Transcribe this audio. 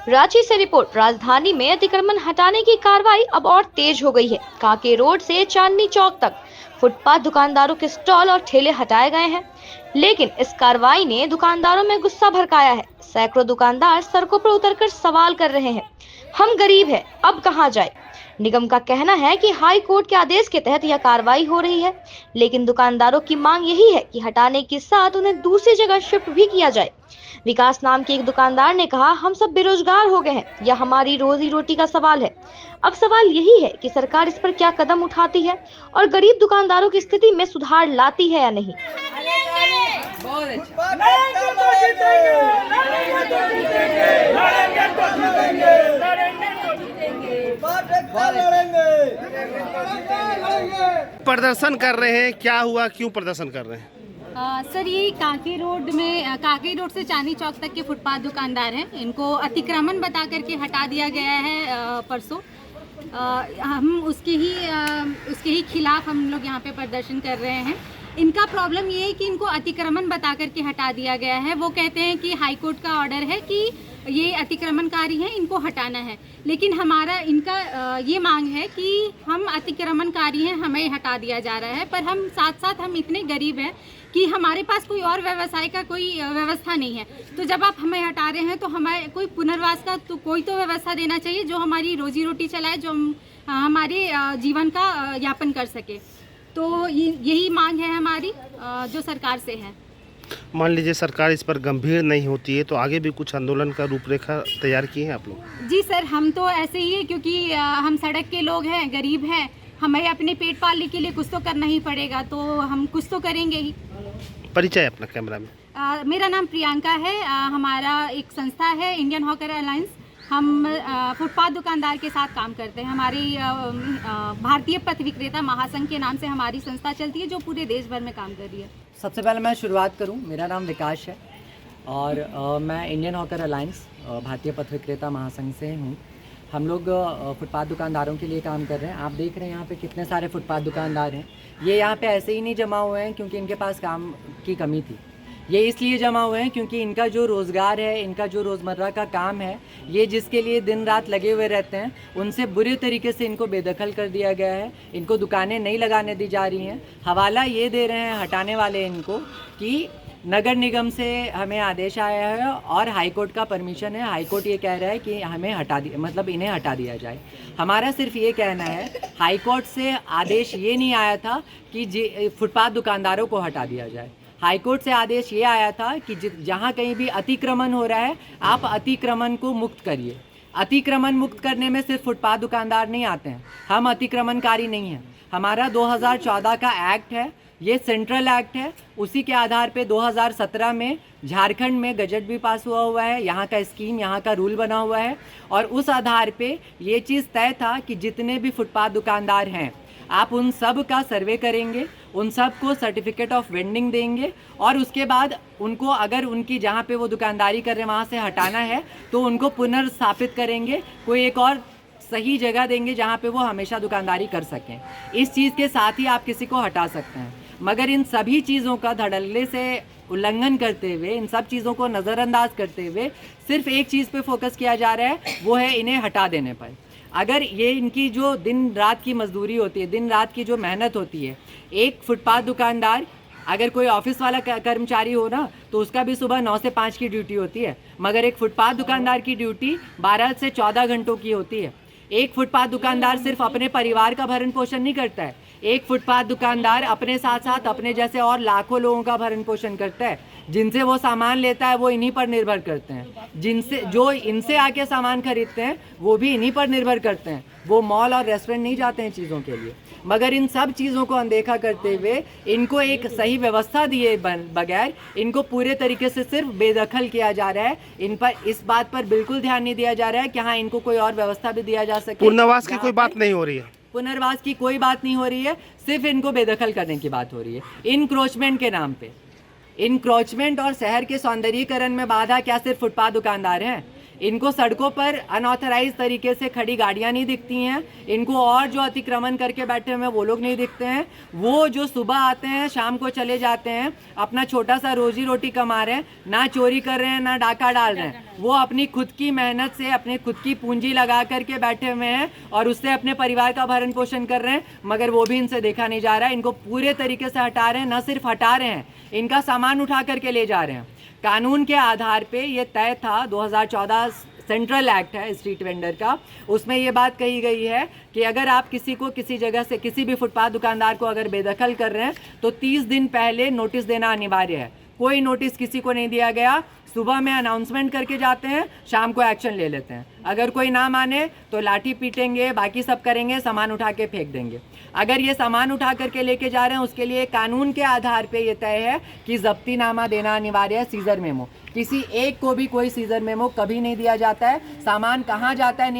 रांची से रिपोर्ट। राजधानी में अतिक्रमण हटाने की कार्रवाई अब और तेज हो गई है। कांके रोड से चांदनी चौक तक फुटपाथ दुकानदारों के स्टॉल और ठेले हटाए गए हैं, लेकिन इस कार्रवाई ने दुकानदारों में गुस्सा भड़काया है। सैकड़ों दुकानदार सड़कों पर उतरकर सवाल कर रहे हैं, हम गरीब हैं, अब कहां जाए। निगम का कहना है कि हाई कोर्ट के आदेश के तहत यह कार्रवाई हो रही है, लेकिन दुकानदारों की मांग यही है कि हटाने के साथ उन्हें दूसरी जगह शिफ्ट भी किया जाए। विकास नाम के एक दुकानदार ने कहा, हम सब बेरोजगार हो गए हैं, यह हमारी रोजी रोटी का सवाल है। अब सवाल यही है कि सरकार इस पर क्या कदम उठाती है और गरीब दुकानदारों की स्थिति में सुधार लाती है या नहीं। प्रदर्शन कर रहे हैं, क्या हुआ, क्यों प्रदर्शन कर रहे हैं? सर, ये कांके रोड से चांदनी चौक तक के फुटपाथ दुकानदार हैं। इनको अतिक्रमण बता करके हटा दिया गया है परसों। हम उसके ही खिलाफ हम लोग यहाँ पे प्रदर्शन कर रहे हैं। इनका प्रॉब्लम ये है कि इनको अतिक्रमण बता करके हटा दिया गया है। वो कहते हैं कि हाई कोर्ट का ऑर्डर है कि ये अतिक्रमणकारी हैं, इनको हटाना है, लेकिन इनका ये मांग है कि हम अतिक्रमणकारी हैं, हमें हटा दिया जा रहा है। पर हम साथ हम इतने गरीब हैं कि हमारे पास कोई और व्यवसाय का कोई व्यवस्था नहीं है। तो जब आप हमें हटा रहे हैं तो हमें कोई पुनर्वास का तो कोई तो व्यवस्था देना चाहिए जो हमारी रोजी रोटी चलाए, जो हमारे जीवन का यापन कर सके। तो यही मांग है हमारी जो सरकार से है। मान लीजिए सरकार इस पर गंभीर नहीं होती है तो आगे भी कुछ आंदोलन का रूपरेखा तैयार किए हैं आप लोग? जी सर, हम तो ऐसे ही है, क्योंकि हम सड़क के लोग हैं, गरीब हैं, हमें अपने पेट पालने के लिए कुछ तो करना ही पड़ेगा, तो हम कुछ तो करेंगे ही। परिचय अपना कैमरा में। मेरा नाम प्रियंका है। हमारा एक संस्था है इंडियन हॉकर अलायंस। हम फुटपाथ दुकानदार के साथ काम करते हैं। हमारी भारतीय पथ विक्रेता महासंघ के नाम से हमारी संस्था चलती है, जो पूरे देश भर में काम कर रही है। सबसे पहले मैं शुरुआत करूं, मेरा नाम विकास है और मैं इंडियन हॉकर अलायंस भारतीय पथ विक्रेता महासंघ से हूं। हम लोग फुटपाथ दुकानदारों के लिए काम कर रहे हैं। आप देख रहे हैं यहाँ पे कितने सारे फुटपाथ दुकानदार हैं। ये यहाँ पे ऐसे ही नहीं जमा हुए हैं क्योंकि इनके पास काम की कमी थी। ये इसलिए जमा हुए हैं क्योंकि इनका जो रोज़गार है, इनका जो रोज़मर्रा का काम है, ये जिसके लिए दिन रात लगे हुए रहते हैं, उनसे बुरे तरीके से इनको बेदखल कर दिया गया है। इनको दुकानें नहीं लगाने दी जा रही हैं। हवाला ये दे रहे हैं हटाने वाले इनको कि नगर निगम से हमें आदेश आया है और हाई कोर्ट का परमिशन है। हाई कोर्ट ये कह रहा है कि हमें इन्हें हटा दिया जाए। हमारा सिर्फ ये कहना है, हाई कोर्ट से आदेश ये नहीं आया था कि फुटपाथ दुकानदारों को हटा दिया जाए। हाई कोर्ट से आदेश ये आया था कि जहाँ कहीं भी अतिक्रमण हो रहा है, आप अतिक्रमण को मुक्त करिए। अतिक्रमण मुक्त करने में सिर्फ फुटपाथ दुकानदार नहीं आते हैं, हम अतिक्रमणकारी नहीं हैं। हमारा 2014 का एक्ट है, ये सेंट्रल एक्ट है। उसी के आधार पे 2017 में झारखंड में गजट भी पास हुआ है, यहाँ का स्कीम, यहाँ का रूल बना हुआ है और उस आधार पे ये चीज़ तय था कि जितने भी फुटपाथ दुकानदार हैं, आप उन सब का सर्वे करेंगे, उन सब को सर्टिफिकेट ऑफ वेंडिंग देंगे और उसके बाद उनको अगर उनकी जहाँ पे वो दुकानदारी कर रहे हैं वहाँ से हटाना है तो उनको पुनर्स्थापित करेंगे, कोई एक और सही जगह देंगे जहाँ पे वो हमेशा दुकानदारी कर सकें। इस चीज़ के साथ ही आप किसी को हटा सकते हैं, मगर इन सभी चीज़ों का धड़ल्ले से उल्लंघन करते हुए, इन सब चीज़ों को नज़रअंदाज करते हुए सिर्फ एक चीज़ पे फोकस किया जा रहा है, वो है इन्हें हटा देने पर। अगर ये इनकी जो दिन रात की मजदूरी होती है, दिन रात की जो मेहनत होती है, एक फुटपाथ दुकानदार अगर कोई ऑफिस वाला कर्मचारी हो ना तो उसका भी सुबह 9 से 5 की ड्यूटी होती है, मगर एक फुटपाथ दुकानदार की ड्यूटी 12 से 14 घंटों की होती है। एक फुटपाथ दुकानदार सिर्फ अपने परिवार का भरण पोषण नहीं करता है, एक फुटपाथ दुकानदार अपने साथ साथ अपने जैसे और लाखों लोगों का भरण पोषण करता है। जिनसे वो सामान लेता है वो इन्हीं पर निर्भर करते हैं, जो इनसे आके सामान खरीदते हैं वो भी इन्हीं पर निर्भर करते हैं। वो मॉल और रेस्टोरेंट नहीं जाते हैं चीज़ों के लिए। मगर इन सब चीज़ों को अनदेखा करते हुए, इनको एक सही व्यवस्था दिए बगैर इनको पूरे तरीके से सिर्फ बेदखल किया जा रहा है। इन पर इस बात पर बिल्कुल ध्यान नहीं दिया जा रहा है कि हाँ, इनको कोई और व्यवस्था भी दिया जा सके। पुनर्वास की कोई बात नहीं हो रही है, पुनर्वास की कोई बात नहीं हो रही है, सिर्फ इनको बेदखल करने की बात हो रही है इनक्रोचमेंट के नाम पे। इनक्रोचमेंट और शहर के सौंदर्यीकरण में बाधा क्या सिर्फ फुटपाथ दुकानदार हैं? इनको सड़कों पर अनऑथराइज तरीके से खड़ी गाड़ियां नहीं दिखती हैं, इनको और जो अतिक्रमण करके बैठे हुए हैं वो लोग नहीं दिखते हैं। वो जो सुबह आते हैं शाम को चले जाते हैं, अपना छोटा सा रोजी रोटी कमा रहे हैं, ना चोरी कर रहे हैं ना डाका डाल रहे हैं, वो अपनी खुद की मेहनत से अपने खुद की पूंजी लगा करके बैठे हुए हैं और उससे अपने परिवार का भरण पोषण कर रहे हैं, मगर वो भी इनसे देखा नहीं जा रहा है। इनको पूरे तरीके से हटा रहे हैं, न सिर्फ हटा रहे हैं, इनका सामान उठा करके ले जा रहे हैं। कानून के आधार पे ये तय था, 2014 सेंट्रल एक्ट है स्ट्रीट वेंडर का, उसमें ये बात कही गई है कि अगर आप किसी को किसी जगह से किसी भी फुटपाथ दुकानदार को अगर बेदखल कर रहे हैं तो 30 दिन पहले नोटिस देना अनिवार्य है। कोई नोटिस किसी को नहीं दिया गया, सुबह में अनाउंसमेंट करके जाते हैं, शाम को एक्शन ले लेते हैं। अगर कोई ना माने तो लाठी पीटेंगे, बाकी सब करेंगे, सामान उठा के फेंक देंगे। अगर ये सामान उठा करके लेके जा रहे हैं उसके लिए कानून के आधार पे ये तय है कि जब्तीनामा देना अनिवार्य है, सीजर मेमो। किसी एक को भी कोई सीजर मेमो कभी नहीं दिया जाता है। सामान कहाँ जाता है